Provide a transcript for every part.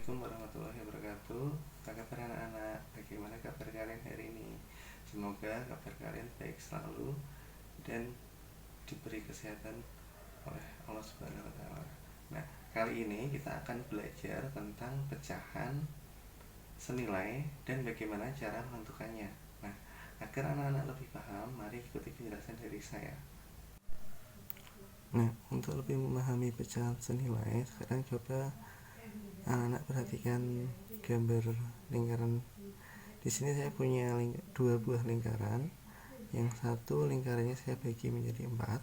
Assalamualaikum warahmatullahi wabarakatuh. Apa kabar anak-anak? Bagaimana kabar kalian hari ini? Semoga kabar kalian baik selalu dan diberi kesehatan oleh Allah Subhanahu wa taala. Nah, kali ini kita akan belajar tentang pecahan senilai dan bagaimana cara menentukannya. Nah, agar anak-anak lebih paham, mari ikuti penjelasan dari saya. Nah, untuk lebih memahami pecahan senilai, sekarang coba anak-anak perhatikan gambar lingkaran. Di sini saya punya dua buah lingkaran. Yang satu lingkarannya saya bagi menjadi 4,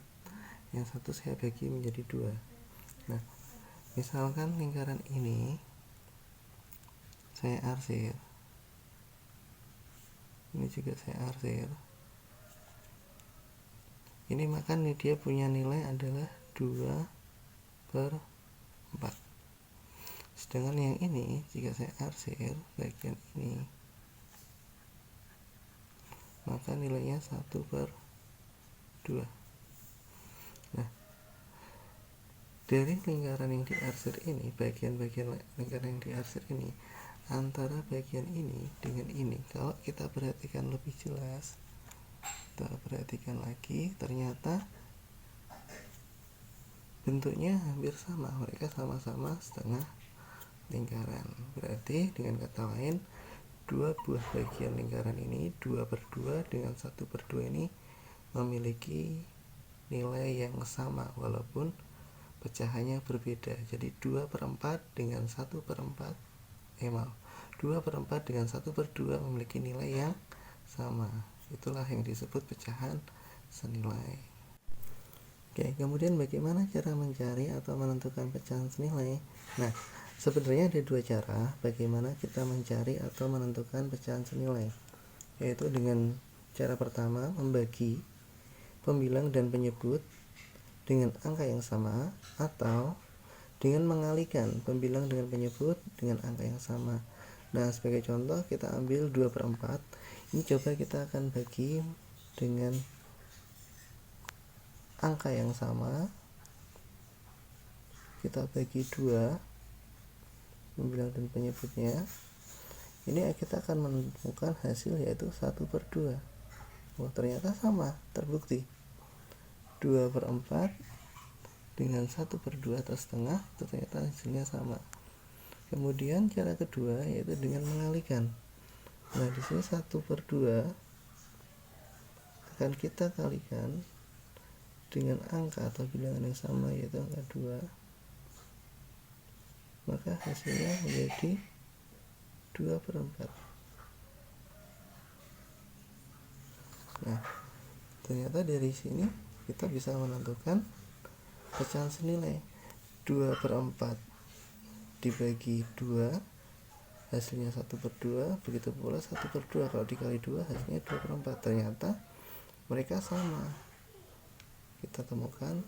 yang satu saya bagi menjadi 2. Nah, misalkan lingkaran ini saya arsir, ini juga saya arsir. Ini maka dia punya nilai adalah 2/4. Sedangkan yang ini jika saya arsir bagian ini, maka nilainya 1/2. Nah, dari lingkaran yang diarsir ini, bagian-bagian lingkaran yang diarsir ini, antara bagian ini dengan ini, kalau kita perhatikan lebih jelas, kita perhatikan lagi, ternyata bentuknya hampir sama. Mereka sama-sama setengah lingkaran. Berarti dengan kata lain, dua buah bagian lingkaran ini 2/2 dengan 1/2 ini memiliki nilai yang sama walaupun pecahannya berbeda. Jadi 2/4 dengan 1/4 2/4 dengan 1/2 memiliki nilai yang sama. Itulah yang disebut pecahan senilai. Oke, kemudian bagaimana cara mencari atau menentukan pecahan senilai? Nah, sebenarnya ada dua cara bagaimana kita mencari atau menentukan pecahan senilai, yaitu dengan cara pertama membagi pembilang dan penyebut dengan angka yang sama, atau dengan mengalihkan pembilang dengan penyebut dengan angka yang sama. Nah, sebagai contoh kita ambil 2/4. Ini coba kita akan bagi dengan angka yang sama. Kita bagi 2 pembilang dan penyebutnya. Ini kita akan menemukan hasil yaitu 1/2. Oh, ternyata sama, terbukti 2/4 dengan 1/2 atau setengah, itu ternyata hasilnya sama. Kemudian cara kedua yaitu dengan mengalihkan. Nah, di sini 1/2 akan kita kalikan dengan angka atau bilangan yang sama yaitu angka 2, maka hasilnya menjadi 2/4. Nah, ternyata dari sini kita bisa menentukan pecahan senilai. 2/4 dibagi 2 hasilnya 1/2, begitu pula 1/2 kalau dikali 2 hasilnya 2/4. Ternyata mereka sama, kita temukan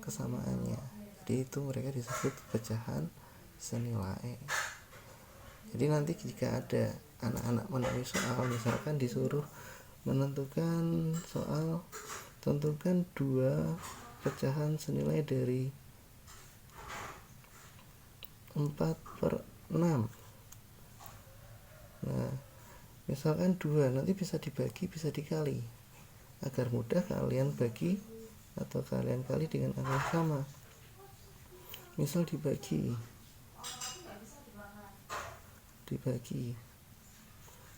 kesamaannya. Jadi itu mereka disebut pecahan senilai. Jadi nanti jika ada anak-anak menemui soal, misalkan disuruh menentukan soal, tentukan 2 pecahan senilai dari 4/6. Nah, misalkan 2 nanti bisa dibagi, bisa dikali, agar mudah kalian bagi atau kalian kali dengan angka yang sama. Misal dibagi,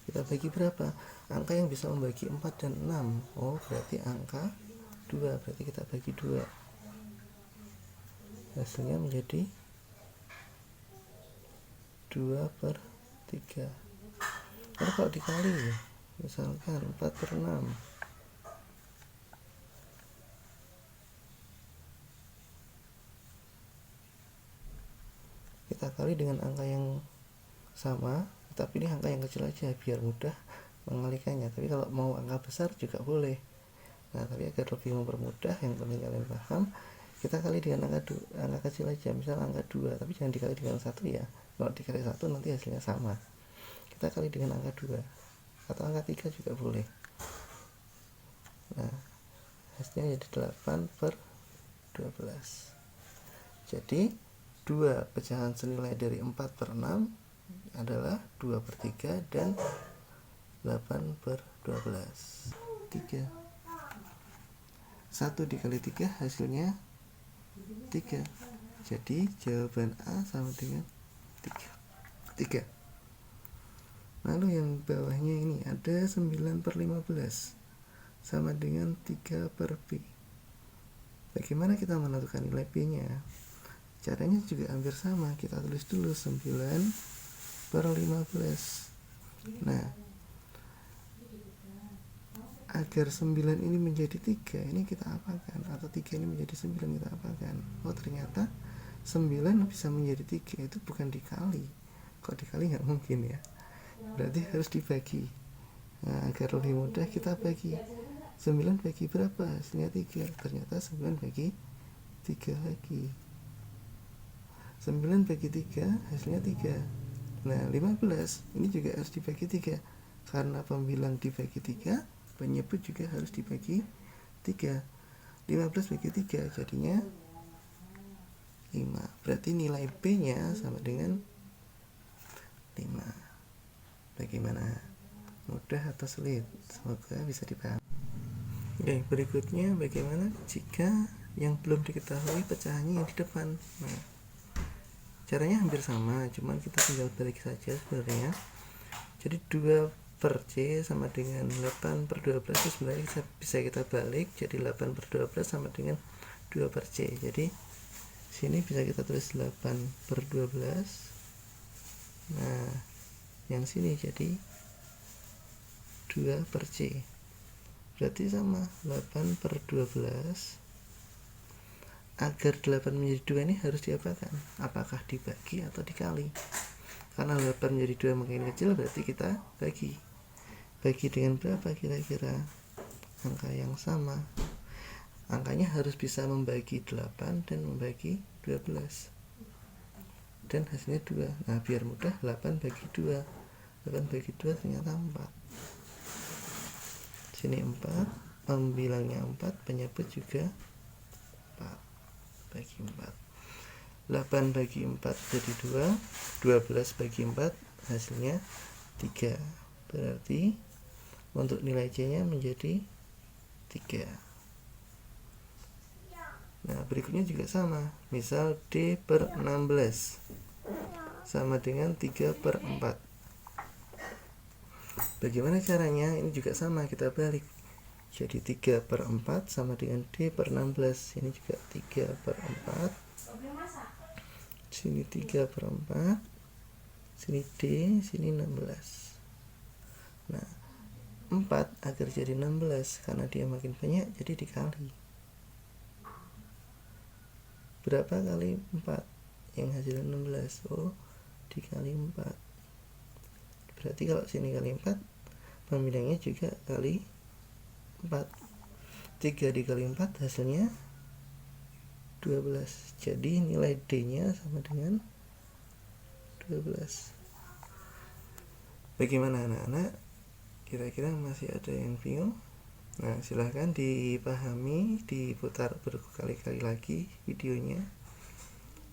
kita bagi berapa? Angka yang bisa membagi 4 dan 6. Oh, berarti angka 2, berarti kita bagi 2. Hasilnya menjadi 2/3. Lalu kalau dikali, misalkan 4/6, kita kali dengan angka yang sama, kita pilih angka yang kecil aja biar mudah mengalihkannya. Tapi kalau mau angka besar juga boleh. Nah, tapi agar lebih mempermudah, yang penting kalian paham, kita kali dengan angka kecil aja, misal angka 2, tapi jangan dikali dengan 1 ya. Kalau dikali 1 nanti hasilnya sama. Kita kali dengan angka 2 atau angka 3 juga boleh. Nah, hasilnya jadi 8/12. Jadi 2 pecahan senilai dari 4/6 adalah 2/3 dan 8/12. 3. 1 dikali 3 hasilnya 3. Jadi jawaban A sama dengan 3. Lalu yang bawahnya ini ada 9/15 sama dengan 3/B. Bagaimana kita menentukan nilai B-nya? Caranya juga hampir sama. Kita tulis dulu 9/15. Nah, agar 9 ini menjadi 3, ini kita apakan? Atau 3 ini menjadi 9, kita apakan? Oh, ternyata 9 bisa menjadi 3, itu bukan dikali. Kok dikali nggak mungkin ya? Berarti harus dibagi. Nah, agar lebih mudah kita bagi. 9 bagi berapa? Hasilnya 3. Ternyata 9 bagi 3 lagi. 9 bagi 3 hasilnya 3. Nah, 15 ini juga harus dibagi 3. Karena pembilang dibagi 3, penyebut juga harus dibagi 3. 15 bagi 3 jadinya 5. Berarti nilai B-nya sama dengan 5. Bagaimana? Mudah atau sulit? Semoga bisa dipahami. Oke, berikutnya bagaimana jika yang belum diketahui pecahannya yang di depan? Nah, caranya hampir sama, cuman kita tinggal balik saja sebenarnya. Jadi 2/C sama dengan 8/12 itu sebenarnya bisa kita balik, jadi 8/12 sama dengan 2/C. Jadi sini bisa kita tulis 8/12. Nah, yang sini jadi 2/C. Berarti sama 8/12. Agar 8 menjadi 2 ini harus diapakan? Apakah dibagi atau dikali? Karena 8 menjadi 2 makin kecil, berarti kita bagi. Bagi dengan berapa kira-kira? Angka yang sama. Angkanya harus bisa membagi 8 dan membagi 12. Dan hasilnya 2. Nah, biar mudah, 8 bagi 2. 8 bagi 2 ternyata 4. Sini 4, pembilangnya 4, penyebut juga 4 bagi 4. 8 bagi 4 jadi 2. 12 bagi 4 hasilnya 3. Berarti untuk nilai C-nya menjadi 3. Nah, berikutnya juga sama. Misal D/16 sama dengan 3/4. Bagaimana caranya? Ini juga sama, kita balik. Jadi 3/4 sama dengan D/16. Ini juga 3/4. Sini 3/4. Sini D, sini 16. Nah, 4 agar jadi 16 karena dia makin banyak jadi dikali. Berapa kali 4? Yang hasilnya 16. Oh, dikali 4. Berarti kalau sini kali 4, pembilangnya juga kali 4. 3 dikali 4 hasilnya 12. Jadi nilai D-nya sama dengan 12. Bagaimana anak-anak? Kira-kira masih ada yang bingung? Nah, silahkan dipahami, diputar berkali-kali lagi videonya.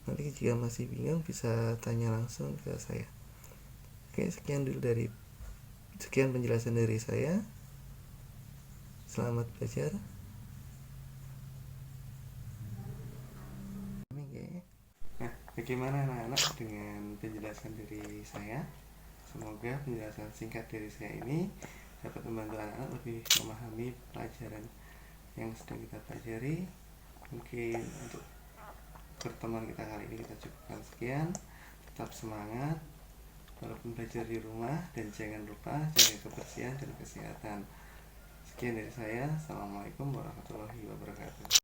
Nanti jika masih bingung bisa tanya langsung ke saya. Oke, sekian penjelasan dari saya. Selamat belajar. Nah, bagaimana anak-anak dengan penjelasan dari saya? Semoga penjelasan singkat dari saya ini dapat membantu anak-anak lebih memahami pelajaran yang sedang kita pelajari. Mungkin untuk pertemuan kita kali ini kita cukupkan sekian. Tetap semangat walaupun belajar di rumah, dan jangan lupa jaga kebersihan dan kesehatan. Sekian dari saya. Assalamualaikum warahmatullahi wabarakatuh.